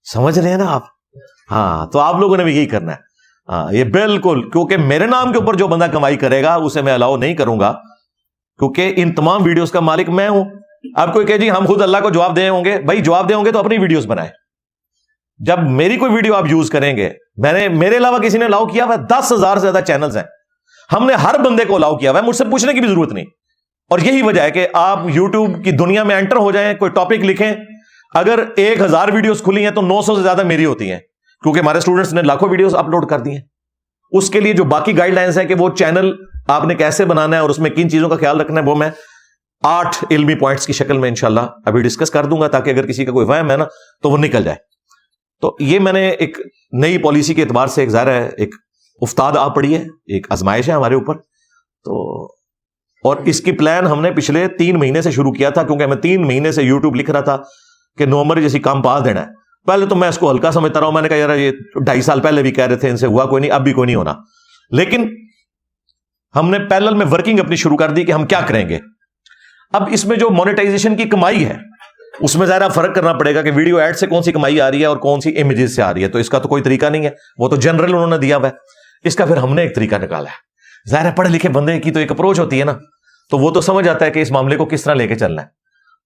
سمجھ رہے ہیں نا آپ؟ ہاں، تو آپ لوگوں نے بھی یہی کرنا ہے. ہاں یہ بالکل، کیونکہ میرے نام کے اوپر جو بندہ کمائی کرے گا اسے میں الاؤ نہیں کروں گا، کیونکہ ان تمام ویڈیوز کا مالک میں ہوں. آپ کوئی کہ جی ہم خود اللہ کو جواب دے ہوں گے، بھائی جواب دے ہوں گے تو اپنی ویڈیوز بنائیں. جب میری کوئی ویڈیو آپ یوز کریں گے، میرے علاوہ کسی نے الاؤ کیا ہوا ہے؟ 10,000 سے زیادہ چینلز ہیں، ہم نے ہر بندے کو الاؤ کیا ہوا ہے، مجھ سے پوچھنے کی بھی ضرورت نہیں. اور یہی وجہ ہے کہ آپ یوٹیوب کی دنیا میں انٹر ہو جائیں، کوئی ٹاپک لکھیں، اگر 1000 ویڈیوز کھلی ہیں تو 900 سے زیادہ میری ہوتی ہیں، کیونکہ ہمارے اسٹوڈنٹس نے لاکھوں ویڈیوز اپلوڈ کر دی ہیں. اس کے لیے جو باقی گائیڈ لائنز ہیں کہ وہ چینل آپ نے کیسے بنانا ہے اور اس میں کن چیزوں کا خیال رکھنا ہے، وہ میں 8 علمی پوائنٹس کی شکل میں انشاءاللہ ابھی ڈسکس کر دوں گا، تاکہ اگر کسی کا کوئی وہم ہے نا تو وہ نکل جائے. تو یہ میں نے ایک نئی پالیسی کے اعتبار سے ایک ظاہر ہے ایک افتاد آ پڑی ہے، ایک آزمائش ہے ہمارے اوپر. تو اور اس کی پلان ہم نے پچھلے 3 مہینے سے شروع کیا تھا، کیونکہ میں 3 مہینے سے یوٹیوب لکھ رہا تھا کہ نومبر جیسی کام پاس دینا ہے. پہلے تو میں اس کو ہلکا سمجھتا رہا ہوں، میں نے کہا یار یہ 2.5 سال پہلے بھی کہہ رہے تھے، ان سے ہوا کوئی نہیں، اب بھی کوئی نہیں ہونا. لیکن ہم نے پیرلل میں ورکنگ اپنی شروع کر دی کہ ہم کیا کریں گے. اب اس میں جو مونیٹائزیشن کی کمائی ہے اس میں ظاہر فرق کرنا پڑے گا کہ ویڈیو ایڈ سے کون سی کمائی آ رہی ہے اور کون سی امیجز سے آ رہی ہے. تو اس کا تو کوئی طریقہ نہیں ہے، وہ تو جنرل انہوں نے دیا ہوا ہے. اس کا پھر ہم نے ایک طریقہ نکالا ہے. ظاہر ہے پڑھے لکھے بندے کی تو ایک اپروچ ہوتی ہے نا، تو وہ تو سمجھ آتا ہے کہ اس معاملے کو کس طرح لے کے چلنا ہے.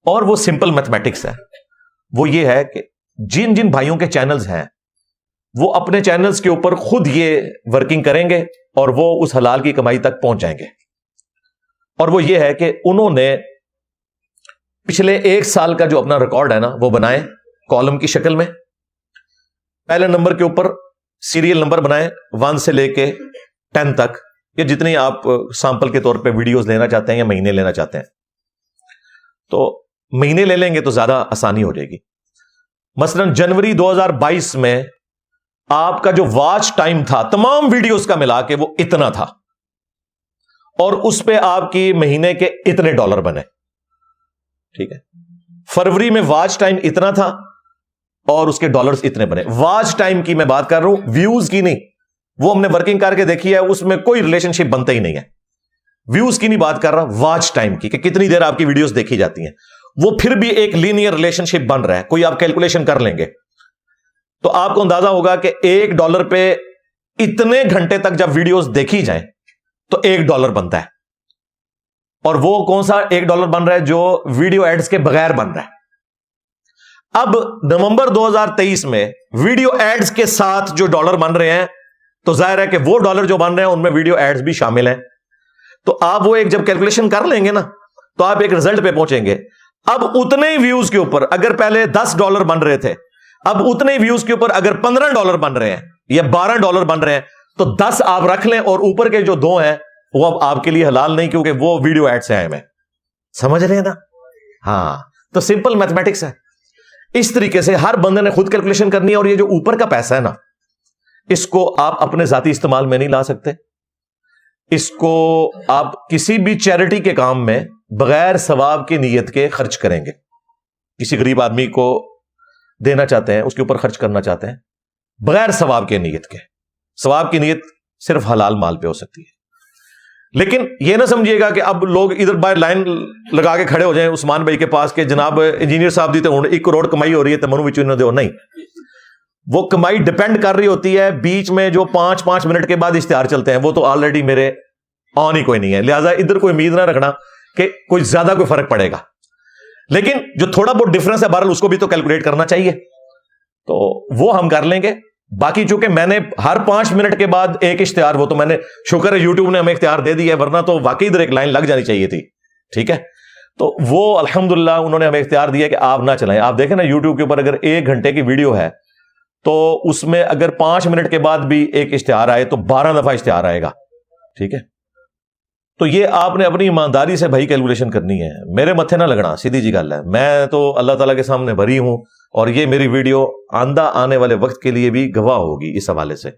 اور وہ سمپل میتھمیٹکس ہے. وہ یہ ہے کہ جن جن بھائیوں کے چینلز ہیں وہ اپنے چینلز کے اوپر خود یہ ورکنگ کریں گے اور وہ اس حلال کی کمائی تک پہنچ جائیں گے. اور وہ یہ ہے کہ انہوں نے پچھلے 1 سال کا جو اپنا ریکارڈ ہے نا وہ بنائیں کالم کی شکل میں. پہلے نمبر کے اوپر سیریل نمبر بنائیں 1 سے لے کے 10 تک، یا جتنی آپ سیمپل کے طور پہ ویڈیوز لینا چاہتے ہیں یا مہینے لینا چاہتے ہیں. تو مہینے لے لیں گے تو زیادہ آسانی ہو جائے گی. مثلا جنوری 2022 میں آپ کا جو واچ ٹائم تھا تمام ویڈیوز کا ملا کے وہ اتنا تھا، اور اس پہ آپ کی مہینے کے اتنے ڈالر بنے. ٹھیک ہے، فروری میں واچ ٹائم اتنا تھا اور اس کے ڈالرز اتنے بنے. واچ ٹائم کی میں بات کر رہا ہوں، ویوز کی نہیں. وہ ہم نے ورکنگ کر کے دیکھی ہے، اس میں کوئی ریلیشن شپ بنتا ہی نہیں ہے. ویوز کی نہیں بات کر رہا، واچ ٹائم کی، کہ کتنی دیر آپ کی ویڈیوز دیکھی جاتی ہیں. وہ پھر بھی ایک لینئر ریلیشن شپ بن رہا ہے. کوئی آپ کیلکولیشن کر لیں گے تو آپ کو اندازہ ہوگا کہ $1 پہ اتنے گھنٹے تک جب ویڈیوز دیکھی جائیں تو $1 بنتا ہے. اور وہ کون سا $1 بن رہا ہے؟ جو ویڈیو ایڈز کے بغیر بن رہا ہے. اب نومبر 2023 میں ویڈیو ایڈز کے ساتھ جو ڈالر بن رہے ہیں تو ظاہر ہے کہ وہ ڈالر جو بن رہے ہیں ان میں ویڈیو ایڈز بھی شامل ہیں. تو آپ وہ ایک جب کیلکولیشن کر لیں گے نا تو آپ ایک رزلٹ پہ پہنچیں گے. اب اتنے ہی ویوز کے اوپر اگر پہلے $10 بن رہے تھے، اب اتنے ہی ویوز کے اوپر اگر $15 بن رہے ہیں یا $12 بن رہے ہیں تو 10 آپ رکھ لیں، اور اوپر کے جو 2 ہیں وہ اب آپ کے لیے حلال نہیں، کیونکہ وہ ویڈیو ایڈ سے آئے ہیں. سمجھ رہے ہیں نا؟ ہاں، تو سمپل میتھمیٹکس ہے. اس طریقے سے ہر بندے نے خود کیلکولیشن کرنی ہے. اور یہ جو اوپر کا پیسہ ہے نا، اس کو آپ اپنے ذاتی استعمال میں نہیں لا سکتے. اس کو آپ کسی بھی چیریٹی کے کام میں بغیر ثواب کی نیت کے خرچ کریں گے. کسی غریب آدمی کو دینا چاہتے ہیں، اس کے اوپر خرچ کرنا چاہتے ہیں، بغیر ثواب کے نیت کے. ثواب کی نیت صرف حلال مال پہ ہو سکتی ہے. لیکن یہ نہ سمجھیے گا کہ اب لوگ ادھر باہر لائن لگا کے کھڑے ہو جائیں عثمان بھائی کے پاس کہ جناب انجینئر صاحب دی تو 1 کروڑ کمائی ہو رہی ہے تو منو وچ دو. نہیں، وہ کمائی ڈیپینڈ کر رہی ہوتی ہے بیچ میں جو 5 منٹ کے بعد اشتہار چلتے ہیں، وہ تو آلریڈی میرے آن ہی کوئی نہیں ہے. لہٰذا ادھر کوئی امید نہ رکھنا کہ کوئی زیادہ کوئی فرق پڑے گا. لیکن جو تھوڑا بہت ڈفرنس ہے بہرحال اس کو بھی تو کیلکولیٹ کرنا چاہیے، تو وہ ہم کر لیں گے. باقی چونکہ میں نے ہر 5 منٹ کے بعد ایک اشتہار، وہ تو میں نے شکر ہے یوٹیوب نے ہمیں اختیار دے دیا ہے، ورنہ تو واقعی ادھر ایک لائن لگ جانی چاہیے تھی. ٹھیک ہے، تو وہ الحمدللہ انہوں نے ہمیں اختیار دیا کہ آپ نہ چلائیں. آپ دیکھیں نا یوٹیوب کے اوپر اگر 1 گھنٹے کی ویڈیو ہے تو اس میں اگر 5 منٹ کے بعد بھی ایک اشتہار آئے تو 12 دفعہ اشتہار آئے گا. ٹھیک ہے، تو یہ آپ نے اپنی ایمانداری سے بھائی کیلکولیشن کرنی ہے، میرے متھے نہ لگنا. سیدھی جی گل ہے، میں تو اللہ تعالیٰ کے سامنے بری ہوں، اور یہ میری ویڈیو آندہ آنے والے وقت کے لیے بھی گواہ ہوگی اس حوالے سے.